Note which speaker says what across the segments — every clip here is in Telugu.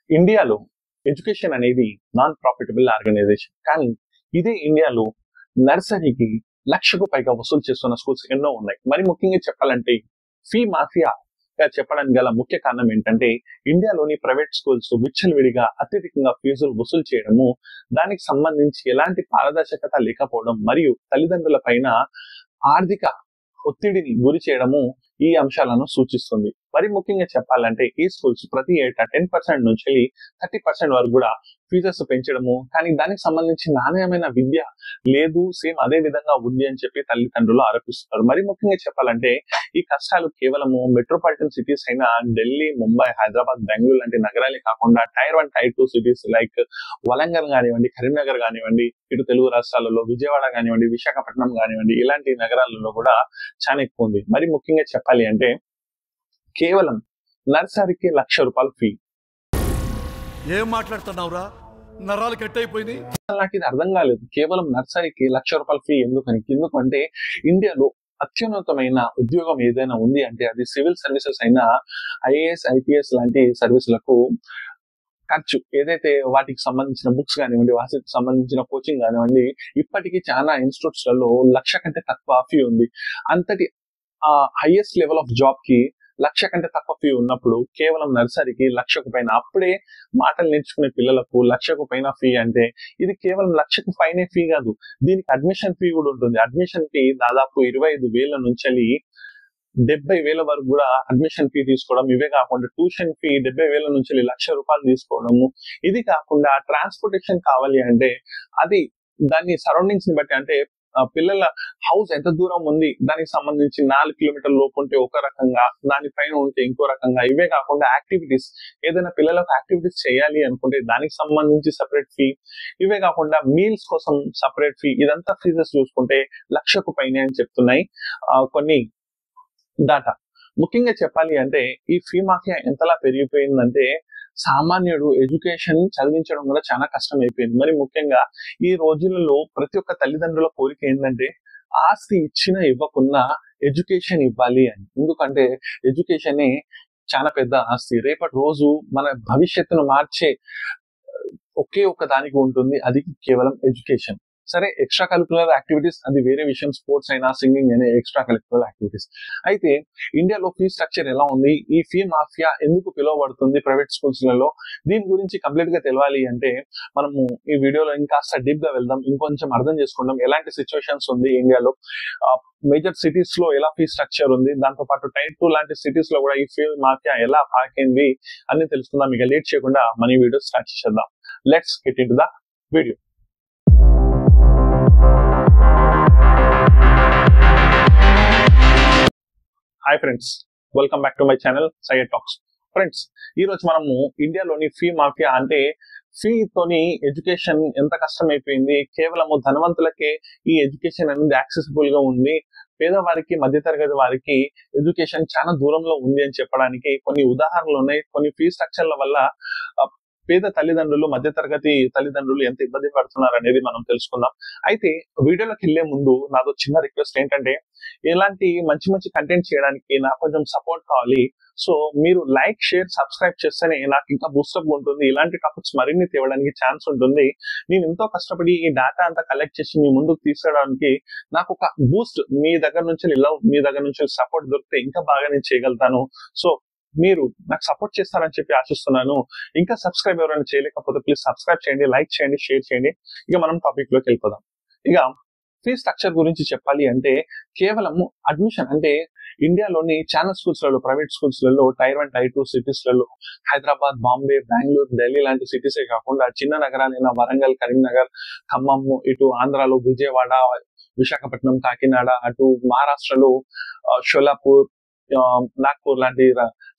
Speaker 1: ఇండియాలో ఎడ్యుకేషన్ అనేది నాన్ ప్రాఫిటబుల్ ఆర్గనైజేషన్. కానీ ఇదే ఇండియాలో నర్సరీకి లక్షకు పైగా వసూలు చేస్తున్న స్కూల్స్ ఎన్నో ఉన్నాయి. మరి ముఖ్యంగా చెప్పాలంటే ఫీ మాఫియా చెప్పడానికి గల ముఖ్య కారణం ఏంటంటే ఇండియాలోని ప్రైవేట్ స్కూల్స్ విచ్చలవిడిగా అత్యధికంగా ఫీజులు వసూలు చేయడము, దానికి సంబంధించి ఎలాంటి పారదర్శకత లేకపోవడం మరియు తల్లిదండ్రుల పైన ఆర్థిక ఒత్తిడిని గురి చేయడము ఈ అంశాలను సూచిస్తుంది. మరి ముఖ్యంగా చెప్పాలంటే ఈ స్కూల్స్ ప్రతి ఏటా 10% నుంచి 30% వరకు కూడా ఫీజెస్ పెంచడము, కానీ దానికి సంబంధించి నాణ్యమైన విద్య లేదు, సేమ్ అదే విధంగా ఉంది అని చెప్పి తల్లిదండ్రులు ఆరోపిస్తున్నారు. మరి ముఖ్యంగా చెప్పాలంటే ఈ కష్టాలు కేవలము మెట్రోపాలిటన్ సిటీస్ అయిన ఢిల్లీ, ముంబై, హైదరాబాద్, బెంగళూరు లాంటి నగరాలే కాకుండా టైర్ 1, టైర్ 2 సిటీస్ లైక్ వలంగల్ కానివ్వండి, కరీంనగర్ కానివ్వండి, ఇటు తెలుగు రాష్ట్రాలలో విజయవాడ కానివ్వండి, విశాఖపట్నం కానివ్వండి, ఇలాంటి నగరాలలో కూడా చాలా ఎక్కువ ఉంది. మరి ముఖ్యంగా చెప్పాలి అంటే కేవలం నర్సరీకి ₹1,00,000 ఫీ.
Speaker 2: ఏం మాట్లాడుతున్నావురా? నరాలు కట్ అయిపోయింది.
Speaker 1: నాకు ఇది అర్థం కాలేదు. కేవలం నర్సరీకి ₹1,00,000 ఫీ ఎందుకంటే ఇండియాలో అత్యున్నతమైన ఉద్యోగం ఏదైనా ఉంది అంటే అది సివిల్ సర్వీసెస్ అయినా ఐఏఎస్, ఐపీఎస్ లాంటి సర్వీసులకు ఖర్చు ఏదైతే వాటికి సంబంధించిన బుక్స్ కానివ్వండి, వాటికి సంబంధించిన కోచింగ్ కానివ్వండి, ఇప్పటికీ చాలా ఇన్స్టిట్యూట్స్ లలో 1,00,000 కంటే తక్కువ ఫీ ఉంది. అంతటి హైయెస్ట్ లెవెల్ ఆఫ్ జాబ్ కి 1,00,000 కంటే తక్కువ ఫీ ఉన్నప్పుడు కేవలం నర్సరీకి 1,00,000 పైన, అప్పుడే మాటలు నేర్చుకునే పిల్లలకు 1,00,000 పైన ఫీ అంటే ఇది కేవలం 1,00,000 పైనే ఫీ కాదు, దీనికి అడ్మిషన్ ఫీ కూడా ఉంటుంది. అడ్మిషన్ ఫీ దాదాపు 25,000 నుంచి 70,000 వరకు కూడా అడ్మిషన్ ఫీ తీసుకోవడం. ఇవే కాకుండా ట్యూషన్ ఫీ 70,000 నుంచి ₹1,00,000 తీసుకోవడము. ఇది కాకుండా ట్రాన్స్పోర్టేషన్ కావాలి అంటే అది దాని సరౌండింగ్స్ ని బట్టి, అంటే పిల్లల హౌస్ ఎంత దూరం ఉంది దానికి సంబంధించి 4 కిలోమీటర్ల లోపు ఉంటే ఒక రకంగా, దానిపైన ఉంటే ఇంకో రకంగా. ఇవే కాకుండా యాక్టివిటీస్, ఏదైనా పిల్లలకు యాక్టివిటీస్ చేయాలి అనుకుంటే దానికి సంబంధించి సపరేట్ ఫీ. ఇవే కాకుండా మీల్స్ కోసం సపరేట్ ఫీ. ఇదంతా ఫీజెస్ చూసుకుంటే 1,00,000 పైనే అని చెప్తున్నాయి కొన్ని డాటా. ముఖ్యంగా చెప్పాలి అంటే ఈ ఫీ మాఫియా ఎంతలా పెరిగిపోయిందంటే సామాన్యుడు ఎడ్యుకేషన్ చదివించడం కూడా చాలా కష్టం అయిపోయింది. మరి ముఖ్యంగా ఈ రోజులలో ప్రతి ఒక్క తల్లిదండ్రుల కోరిక ఏంటంటే ఆస్తి ఇచ్చినా ఇవ్వకున్నా ఎడ్యుకేషన్ ఇవ్వాలి అని. ఎందుకంటే ఎడ్యుకేషనే చాలా పెద్ద ఆస్తి. రేపటి రోజు మన భవిష్యత్తును మార్చే ఒకే ఒక దానికి ఉంటుంది, అది కేవలం ఎడ్యుకేషన్. సరే, ఎక్స్ట్రా కరిక్యులర్ యాక్టివిటీస్ అది వేరే విషయం, స్పోర్ట్స్ అయినా, సింగింగ్ అయినా ఎక్స్ట్రా కరిక్యులర్ యాక్టివిటీస్. అయితే ఇండియాలో ఫీ స్ట్రక్చర్ ఎలా ఉంది, ఈ ఫీ మాఫియా ఎందుకు పిలువబడుతుంది ప్రైవేట్ స్కూల్స్ లలో, దీని గురించి కంప్లీట్ గా తెలియాలి అంటే మనము ఈ వీడియోలో ఇంకాస్త డీప్ గా వెళ్దాం, ఇంకొంచెం అర్థం చేసుకుందాం ఎలాంటి సిచ్యువేషన్స్ ఉంది ఇండియాలో, మేజర్ సిటీస్ లో ఎలా ఫీ స్ట్రక్చర్ ఉంది, దాంతో పాటు టైర్ 2 లాంటి సిటీస్ లో కూడా ఈ ఫీ మాఫియా ఎలా పాకింది అని తెలుసుకుందాం. ఇక లేట్ చేయకుండా మన వీడియో స్టార్ట్ చేసేద్దాం. Let's get into the video. Hi friends, welcome back to my channel Syed talks. Friends, ఈ రోజు మనము ఇండియాలోని ఫీ మాఫియా అంటే ఫీతోని ఎడ్యుకేషన్ ఎంత కష్టమైపోయింది, కేవలము ధనవంతులకే ఈ ఎడ్యుకేషన్ అనేది యాక్సెసిబుల్ గా ఉంది, పేదవారికి, మధ్యతరగతి వారికి ఎడ్యుకేషన్ చాలా దూరంలో ఉంది అని చెప్పడానికి కొన్ని ఉదాహరణలు ఉన్నాయి. కొన్ని ఫీ స్ట్రక్చర్ల వల్ల పేద తల్లిదండ్రులు, మధ్యతరగతి తల్లిదండ్రులు ఎంత ఇబ్బంది పడుతున్నారు అనేది మనం తెలుసుకుందాం. అయితే వీడియోలోకి వెళ్లే ముందు నాదో చిన్న రిక్వెస్ట్ ఏంటంటే, ఇలాంటి మంచి మంచి కంటెంట్ చేయడానికి నాకు కొంచెం సపోర్ట్ కావాలి. సో మీరు లైక్, షేర్, సబ్స్క్రైబ్ చేస్తేనే నాకు ఇంకా బూస్టప్ ఉంటుంది, ఇలాంటి టాపిక్స్ మరిన్ని తేవడానికి ఛాన్స్ ఉంటుంది. నేను ఎంతో కష్టపడి ఈ డేటా అంతా కలెక్ట్ చేసి మీ ముందుకు తీసుకురావడానికి నాకు ఒక బూస్ట్ మీ దగ్గర నుంచి లవ్, మీ దగ్గర నుంచి సపోర్ట్ దొరికితే ఇంకా బాగా నేను చేయగలుగుతాను. సో మీరు నాకు సపోర్ట్ చేస్తారని చెప్పి ఆశిస్తున్నాను. ఇంకా సబ్స్క్రైబ్ ఎవరైనా చేయలేకపోతే ప్లీజ్ సబ్స్క్రైబ్ చేయండి, లైక్ చేయండి, షేర్ చేయండి. ఇక మనం టాపిక్ లోకి వెళ్ళిపోదాం. ఇక ఫీ స్ట్రక్చర్ గురించి చెప్పాలి అంటే కేవలం అడ్మిషన్ అంటే ఇండియాలోని చాలా స్కూల్స్ లలో, ప్రైవేట్ స్కూల్స్ లలో టైర్ 1, టైర్ 2 సిటీస్ లలో హైదరాబాద్, బాంబే, బెంగళూరు, ఢిల్లీ లాంటి సిటీసే కాకుండా చిన్న నగరాలైన వరంగల్, కరీంనగర్, ఖమ్మం, ఇటు ఆంధ్రాలో విజయవాడ, విశాఖపట్నం, కాకినాడ, అటు మహారాష్ట్రలో షోలాపూర్, నాగ్పూర్ లాంటి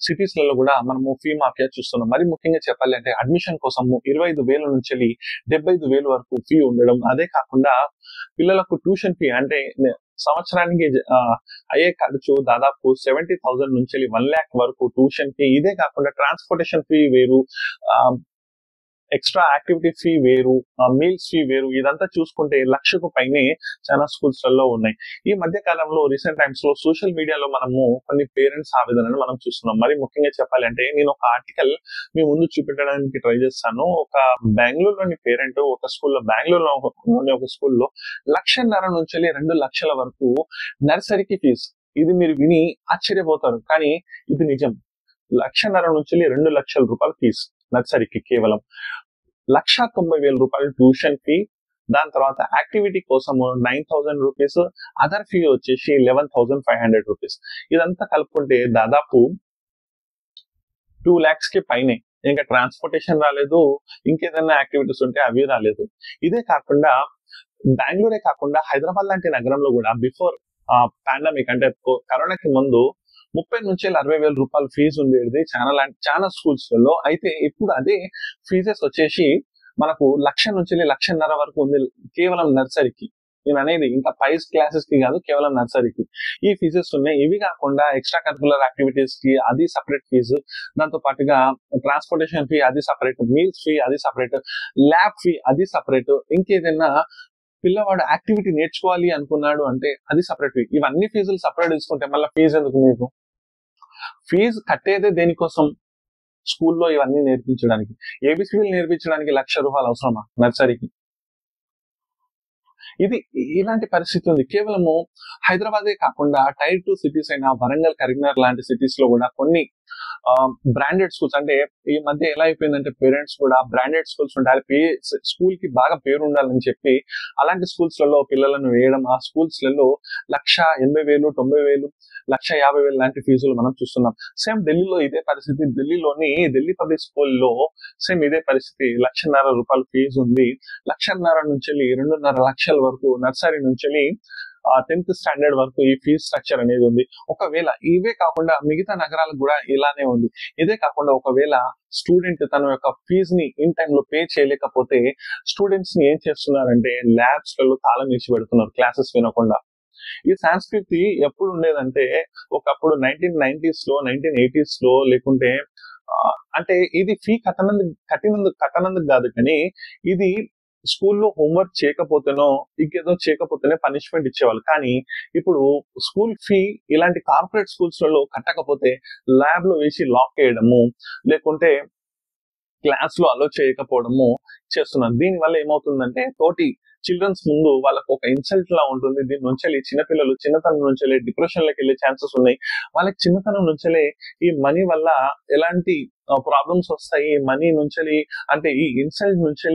Speaker 1: సిటీస్ లలో కూడా మనము ఫీ మాఫియా చూస్తున్నాం. మరి ముఖ్యంగా చెప్పాలి అంటే అడ్మిషన్ కోసము 25,000 నుంచి 75,000 వరకు ఫీ ఉండడం. అదే కాకుండా పిల్లలకు ట్యూషన్ ఫీ అంటే సంవత్సరానికి అయ్యే ఖర్చు దాదాపు 70,000 నుంచి 1,00,000 వరకు ట్యూషన్ ఫీ. ఇదే కాకుండా ట్రాన్స్పోర్టేషన్ ఫీ వేరు, ఎక్స్ట్రా యాక్టివిటీ ఫీ వేరు, మీల్స్ ఫీ వేరు, ఇదంతా చూసుకుంటే 1,00,000కు పైనే చాలా స్కూల్స్ లలో ఉన్నాయి. ఈ మధ్య కాలంలో రీసెంట్ టైమ్స్ లో సోషల్ మీడియాలో మనము కొన్ని పేరెంట్స్ ఆవేదనను మనం చూస్తున్నాం. మరి ముఖ్యంగా చెప్పాలంటే నేను ఒక ఆర్టికల్ మీ ముందు చూపించడానికి ట్రై చేస్తాను. ఒక బెంగళూరులోని పేరెంట్ ఒక స్కూల్లో, బెంగళూరులోని ఒక స్కూల్లో 1,50,000 నుంచి 2,00,000 వరకు నర్సరీకి ఫీజు. ఇది మీరు విని ఆశ్చర్యపోతారు, కానీ ఇది నిజం. 1,50,000 నుంచి 2,00,000 రూపాయలు ఫీజు నర్సరీకి. కేవలం 1,90,000 రూపాయలు ట్యూషన్ ఫీ, దాని తర్వాత యాక్టివిటీ కోసం 9,000 రూపీస్, అదర్ ఫీ వచ్చేసి 11,500 రూపీస్. ఇదంతా కలుపుకుంటే దాదాపు 2 lakhs కి పైనే. ఇంకా ట్రాన్స్పోర్టేషన్ రాలేదు, ఇంకేదైనా యాక్టివిటీస్ ఉంటే అవి రాలేదు. ఇదే కాకుండా బెంగళూరే కాకుండా హైదరాబాద్ లాంటి నగరంలో కూడా బిఫోర్ పాండమిక్ అంటే కరోనాకి ముందు 30,000 నుంచి 60,000 రూపాయలు ఫీజు ఉండేది చాలా స్కూల్స్ లలో. అయితే ఇప్పుడు అదే ఫీజెస్ వచ్చేసి మనకు 1,00,000 నుంచి 1,50,000 వరకు ఉంది కేవలం నర్సరీకి. నేను అనేది ఇంకా పై క్లాసెస్ కి కాదు, కేవలం నర్సరీకి ఈ ఫీజెస్ ఉన్నాయి. ఇవి కాకుండా ఎక్స్ట్రా కరికులర్ యాక్టివిటీస్ కి అది సపరేట్ ఫీజు, దాంతో పాటుగా ట్రాన్స్పోర్టేషన్ ఫీ అది సపరేట్, మీల్స్ ఫీ అది సపరేట్, ల్యాబ్ ఫీ అది సపరేట్, ఇంకేదైనా పిల్లవాడు యాక్టివిటీ నేర్చుకోవాలి అనుకున్నాడు అంటే అది సపరేట్ ఫీ. ఇవన్నీ ఫీజులు సపరేట్ తీసుకుంటే మళ్ళీ ఫీజు ఎందుకు? మీకు ఫీజు కట్టేదే దేనికోసం? స్కూల్లో ఇవన్నీ నేర్పించడానికి. ఏబిసిడీలు నేర్పించడానికి 1,00,000 రూపాయలు అవసరమా నర్సరీకి? ఇది ఇలాంటి పరిస్థితి ఉంది. కేవలము హైదరాబాదే కాకుండా టైర్ 2 సిటీస్ అయిన వరంగల్, కరీంనగర్ లాంటి సిటీస్ లో కూడా కొన్ని బ్రాండెడ్ స్కూల్స్, అంటే ఈ మధ్య ఎలా అయిపోయిందంటే పేరెంట్స్ కూడా బ్రాండెడ్ స్కూల్స్ ఉండాలి, స్కూల్ కి బాగా పేరు ఉండాలని చెప్పి అలాంటి స్కూల్స్ లలో పిల్లలను వేయడం. ఆ స్కూల్స్ లలో 1,80,000, 90,000, 1,50,000 లాంటి ఫీజులు మనం చూస్తున్నాం. సేమ్ ఢిల్లీలో ఇదే పరిస్థితి. ఢిల్లీ పబ్లిక్ స్కూల్లో సేమ్ ఇదే పరిస్థితి. 1,50,000 రూపాయలు ఫీజు ఉంది. 1,50,000 నుంచి 2.5 లక్షల వరకు నర్సరీ నుంచి 10th స్టాండర్డ్ వరకు ఈ ఫీజ్ స్ట్రక్చర్ అనేది ఉంది. ఒకవేళ ఇవే కాకుండా మిగతా నగరాలకు కూడా ఇలానే ఉంది. ఇదే కాకుండా ఒకవేళ స్టూడెంట్ తన యొక్క ఫీజుని ఇన్ టైమ్ లో పే చేయలేకపోతే స్టూడెంట్స్ ని ఏం చేస్తున్నారంటే ల్యాబ్స్ లలో తాళం వేసి పెడుతున్నారు క్లాసెస్ వినకుండా. ఈ సంస్కృతి ఎప్పుడు ఉండేదంటే ఒకప్పుడు 1990s లో, 1980s లో, లేకుంటే అంటే ఇది ఫీ కట్టనందుకు కాదు, కానీ ఇది స్కూల్లో హోంవర్క్ చేయకపోతేనో ఇంకేదో చేయకపోతేనే పనిష్మెంట్ ఇచ్చేవాళ్ళు. కానీ ఇప్పుడు స్కూల్ ఫీ ఇలాంటి కార్పొరేట్ స్కూల్స్ లలో కట్టకపోతే ల్యాబ్ లో వేసి లాక్ చేయడము, లేకుంటే క్లాస్ లో అలో చేయకపోవడము చేస్తున్నారు. దీని వల్ల ఏమవుతుందంటే తోటి చిల్డ్రన్స్ ముందు వాళ్ళకు ఒక ఇన్సల్ట్ లా ఉంటుంది. దీని నుంచి చిన్నపిల్లలు చిన్నతనం నుంచి డిప్రెషన్ లోకి వెళ్ళే ఛాన్సెస్ ఉన్నాయి. వాళ్ళకి చిన్నతనం నుంచే ఈ మనీ వల్ల ఎలాంటి ప్రాబ్లమ్స్ వస్తాయి, మనీ నుంచి అంటే ఈ ఇన్సల్ట్ నుంచి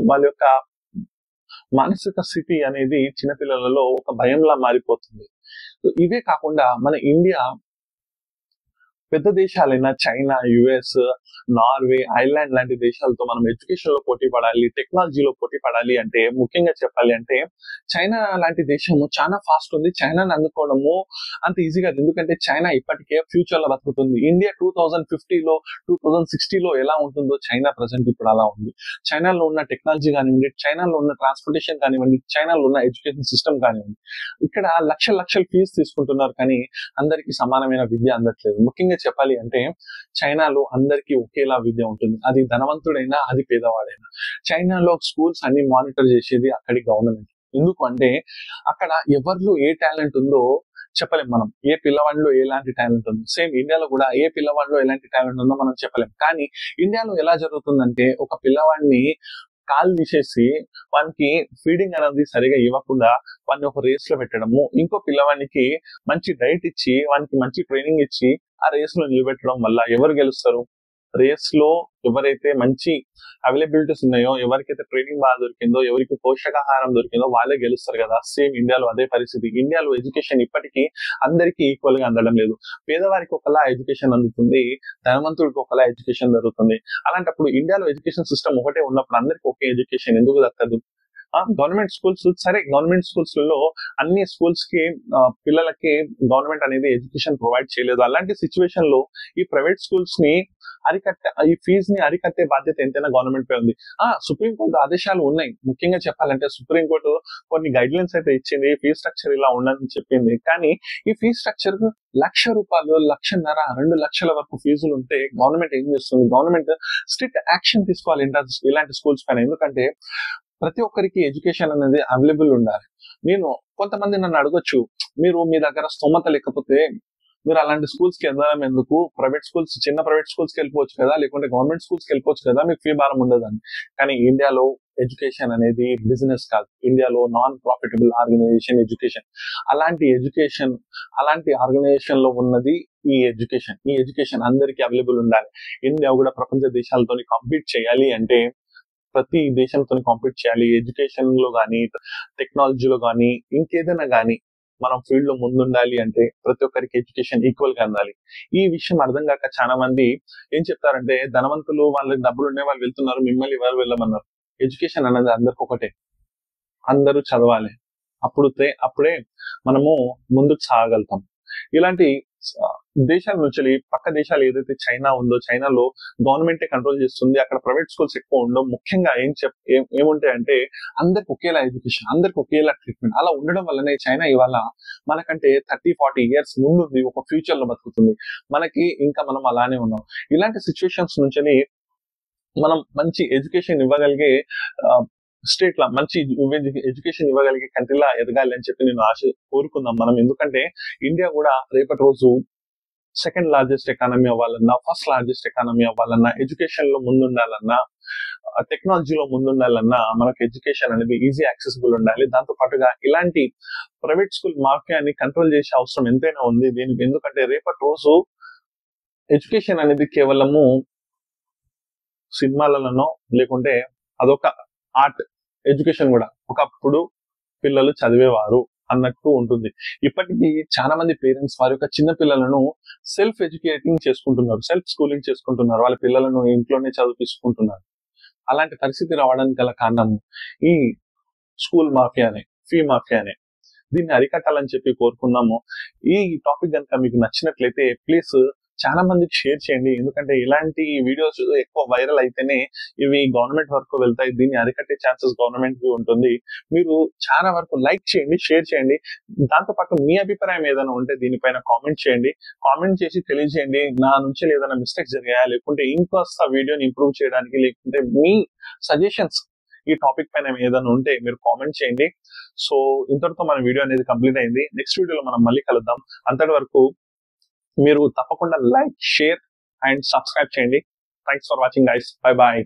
Speaker 1: వాళ్ళ యొక్క మానసిక స్థితి అనేది చిన్నపిల్లలలో ఒక భయంలా మారిపోతుంది. ఇవే కాకుండా మన ఇండియా పెద్ద దేశాలైన చైనా, యుఎస్, నార్వే, ఐర్లాండ్ లాంటి దేశాలతో మనం ఎడ్యుకేషన్ లో పోటీ పడాలి, టెక్నాలజీలో పోటీ పడాలి అంటే ముఖ్యంగా చెప్పాలి అంటే చైనా లాంటి దేశము చాలా ఫాస్ట్ ఉంది. చైనాని అందుకోవడము అంత ఈజీగా, ఎందుకంటే చైనా ఇప్పటికే ఫ్యూచర్ లో బతుకుతుంది. ఇండియా 2050లో 2060లో ఎలా ఉంటుందో చైనా ప్రజెంట్ ఇప్పుడు అలా ఉంది. చైనాలో ఉన్న టెక్నాలజీ కానివ్వండి, చైనాలో ఉన్న ట్రాన్స్పోర్టేషన్ కానివ్వండి, చైనాలో ఉన్న ఎడ్యుకేషన్ సిస్టమ్ కానివ్వండి, ఇక్కడ లక్షల ఫీజు తీసుకుంటున్నారు, కానీ అందరికీ సమానమైన విద్య అందట్లేదు. ముఖ్యంగా చెప్పాలి అంటే చైనాలో అందరికీ ఒకేలా విద్య ఉంటుంది. అది ధనవంతుడైనా, అది పేదవాడైనా. చైనాలో స్కూల్స్ అన్ని మానిటర్ చేసేది అక్కడి గవర్నమెంట్. ఎందుకు అంటే అక్కడ ఎవరిలో ఏ టాలెంట్ ఉందో చెప్పలేం మనం. ఏ పిల్లవాడిలో ఎలాంటి టాలెంట్ ఉందో, సేమ్ ఇండియాలో కూడా ఏ పిల్లవాడిలో ఎలాంటి టాలెంట్ ఉందో మనం చెప్పలేం. కానీ ఇండియాలో ఎలా జరుగుతుందంటే ఒక పిల్లవాడిని కాలు తీసేసి వానికి ఫీడింగ్ అనేది సరిగా ఇవ్వకుండా వాడిని ఒక రేస్ లో పెట్టడము, ఇంకో పిల్లవానికి మంచి డైట్ ఇచ్చి వానికి మంచి ట్రైనింగ్ ఇచ్చి ఆ రేస్ లో నిలబెట్టడం వల్ల ఎవరు గెలుస్తారు? రేస్ లో ఎవరైతే మంచి అవైలబిలిటీస్ ఉన్నాయో, ఎవరికైతే ట్రైనింగ్ బాగా దొరికిందో, ఎవరికి పోషకాహారం దొరికిందో వాళ్ళే గెలుస్తారు కదా. సేమ్ ఇండియాలో అదే పరిస్థితి. ఇండియాలో ఎడ్యుకేషన్ ఇప్పటికీ అందరికీ ఈక్వల్ గా అందడం లేదు. పేదవారికి ఒకలా ఎడ్యుకేషన్ అందుతుంది, ధనవంతుడికి ఒకలా ఎడ్యుకేషన్ జరుగుతుంది. అలాంటప్పుడు ఇండియాలో ఎడ్యుకేషన్ సిస్టమ్ ఒకటే ఉన్నప్పుడు అందరికి ఒకే ఎడ్యుకేషన్ ఎందుకు దక్కదు? గవర్నమెంట్ స్కూల్స్, సరే గవర్నమెంట్ స్కూల్స్ లలో అన్ని స్కూల్స్ కి పిల్లలకి గవర్నమెంట్ అనేది ఎడ్యుకేషన్ ప్రొవైడ్ చేయలేదు. అలాంటి సిచ్యువేషన్ లో ఈ ప్రైవేట్ స్కూల్స్ ని ఈ ఫీజుని అరికట్టే బాధ్యత ఎంతైనా గవర్నమెంట్ పై ఉంది. సుప్రీంకోర్టు ఆదేశాలు ఉన్నాయి. ముఖ్యంగా చెప్పాలంటే సుప్రీంకోర్టు కొన్ని గైడ్ లైన్స్ అయితే ఇచ్చింది, ఫీజ్ స్ట్రక్చర్ ఇలా ఉండని చెప్పింది. కానీ ఈ ఫీజ్ స్ట్రక్చర్ ₹1,00,000, 1,50,000, 2,00,000 వరకు ఫీజులు ఉంటే గవర్నమెంట్ ఏం చేస్తుంది? గవర్నమెంట్ స్ట్రిక్ట్ యాక్షన్ తీసుకోవాలి ఇలాంటి స్కూల్స్ పైన. ఎందుకంటే ప్రతి ఒక్కరికి ఎడ్యుకేషన్ అనేది అవైలబుల్ ఉండాలి. కొంతమంది నన్ను అడగొచ్చు, మీ దగ్గర స్తోమత లేకపోతే మీరు అలాంటి స్కూల్స్ కి వెళ్ళడం ఎందుకు? చిన్న ప్రైవేట్ స్కూల్స్ కి వెళ్ళిపోవచ్చు కదా, లేకుంటే గవర్నమెంట్ స్కూల్స్ కి వెళ్ళిపోవచ్చు కదా, మీకు ఫీ భారం ఉండదని. కానీ ఇండియాలో ఎడ్యుకేషన్ అనేది బిజినెస్ కాదు. ఇండియాలో నాన్ ప్రాఫిటబుల్ ఆర్గనైజేషన్ ఎడ్యుకేషన్. అలాంటి ఆర్గనైజేషన్ లో ఉన్నది ఈ ఎడ్యుకేషన్ అందరికీ అవైలబుల్ ఉండాలి. ఇండియా కూడా ప్రపంచ దేశాలతో కాంపీట్ చేయాలి అంటే, ప్రతి దేశంతో కాంపీట్ చేయాలి. ఎడ్యుకేషన్ లో గానీ, టెక్నాలజీలో గానీ, ఇంకేదైనా గానీ మనం ఫీల్డ్ లో ముందుండాలి అంటే ప్రతి ఒక్కరికి ఎడ్యుకేషన్ ఈక్వల్ గా అందాలి. ఈ విషయం అర్థం కాక చాలా మంది ఏం చెప్తారంటే, ధనవంతులు, వాళ్ళకి డబ్బులు ఉండే వాళ్ళు వెళ్తున్నారు, మిమ్మల్ని ఎవరు వెళ్ళమన్నారు? ఎడ్యుకేషన్ అనేది అందరికి ఒకటే, అందరూ చదవాలి. అప్పుడే మనము ముందుకు సాగలుగుతాం. ఇలాంటి దేశాల నుంచి పక్క దేశాలు ఏదైతే చైనా ఉందో, చైనాలో గవర్నమెంటే కంట్రోల్ చేస్తుంది. అక్కడ ప్రైవేట్ స్కూల్స్ ఎక్కువ ఉండవు. ముఖ్యంగా ఏముంటాయంటే అందరికి ఒకేలా ఎడ్యుకేషన్, అందరికి ఒకేలా ట్రీట్మెంట్. అలా ఉండడం వల్లనే చైనా ఇవాళ మనకంటే 30-40 years ముందుంది, ఒక ఫ్యూచర్ లో బతుకుతుంది. మనం అలానే ఉన్నాం. ఇలాంటి సిచ్యువేషన్స్ నుంచి మనం మంచి ఎడ్యుకేషన్ ఇవ్వగలిగే స్టేట్ లా మంచి ఎడ్యుకేషన్ ఇవ్వగలిగే కంట్రీలా ఎదగాలి అని చెప్పి నేను కోరుకుందాం మనం. ఎందుకంటే ఇండియా కూడా రేపటి రోజు సెకండ్ లార్జెస్ట్ ఎకానమీ అవ్వాలన్నా, ఫస్ట్ లార్జెస్ట్ ఎకానమీ అవ్వాలన్నా, ఎడ్యుకేషన్ లో ముందుండాలన్నా, టెక్నాలజీలో ముందుండాలన్నా మనకు ఎడ్యుకేషన్ అనేది ఈజీ యాక్సెసిబుల్ ఉండాలి. దాంతో పాటుగా ఇలాంటి ప్రైవేట్ స్కూల్ మాఫియాని కంట్రోల్ చేసే అవసరం ఎంతైనా ఉంది దీనికి. ఎందుకంటే రేపటి రోజు ఎడ్యుకేషన్ అనేది కేవలము సినిమాలలోనో, లేకుంటే అదొక ఆర్ట్. ఎడ్యుకేషన్ కూడా ఒకప్పుడు పిల్లలు చదివేవారు అన్నట్టు ఉంటుంది. ఇప్పటికీ చాలా మంది పేరెంట్స్ వారి యొక్క చిన్న పిల్లలను సెల్ఫ్ స్కూలింగ్ చేసుకుంటున్నారు. వాళ్ళ పిల్లలను ఇంట్లోనే చదివించుకుంటున్నారు. అలాంటి పరిస్థితి రావడానికి గల కారణం ఈ స్కూల్ మాఫియానే, ఫీ మాఫియానే. దీన్ని అరికట్టాలని చెప్పి కోరుకుందాము. ఈ టాపిక్ కనుక మీకు నచ్చినట్లయితే ప్లీజ్ చాలా మందికి షేర్ చేయండి. ఎందుకంటే ఇలాంటి వీడియోస్ ఎక్కువ వైరల్ అయితేనే ఇవి గవర్నమెంట్ వరకు వెళ్తాయి. దీన్ని అరికట్టే ఛాన్సెస్ గవర్నమెంట్ కి ఉంటుంది. మీరు చాలా వరకు లైక్ చేయండి, షేర్ చేయండి. దాంతో పాటు మీ అభిప్రాయం ఏదైనా ఉంటే దీనిపైన కామెంట్ చేయండి. కామెంట్ చేసి తెలియజేయండి నా నుంచి ఏదైనా మిస్టేక్స్ జరిగాయా, లేకుంటే ఇంకొస్త వీడియోని ఇంప్రూవ్ చేయడానికి, లేకుంటే మీ సజెషన్స్ ఈ టాపిక్ పైన ఏదైనా ఉంటే మీరు కామెంట్ చేయండి. సో ఇంతటితో మన వీడియో అనేది కంప్లీట్ అయింది. నెక్స్ట్ వీడియోలో మనం మళ్ళీ కలుద్దాం. అంతటి వరకు మీరు తప్పకుండా లైక్, షేర్ అండ్ సబ్స్క్రైబ్ చేయండి. Thanks for watching guys. Bye bye.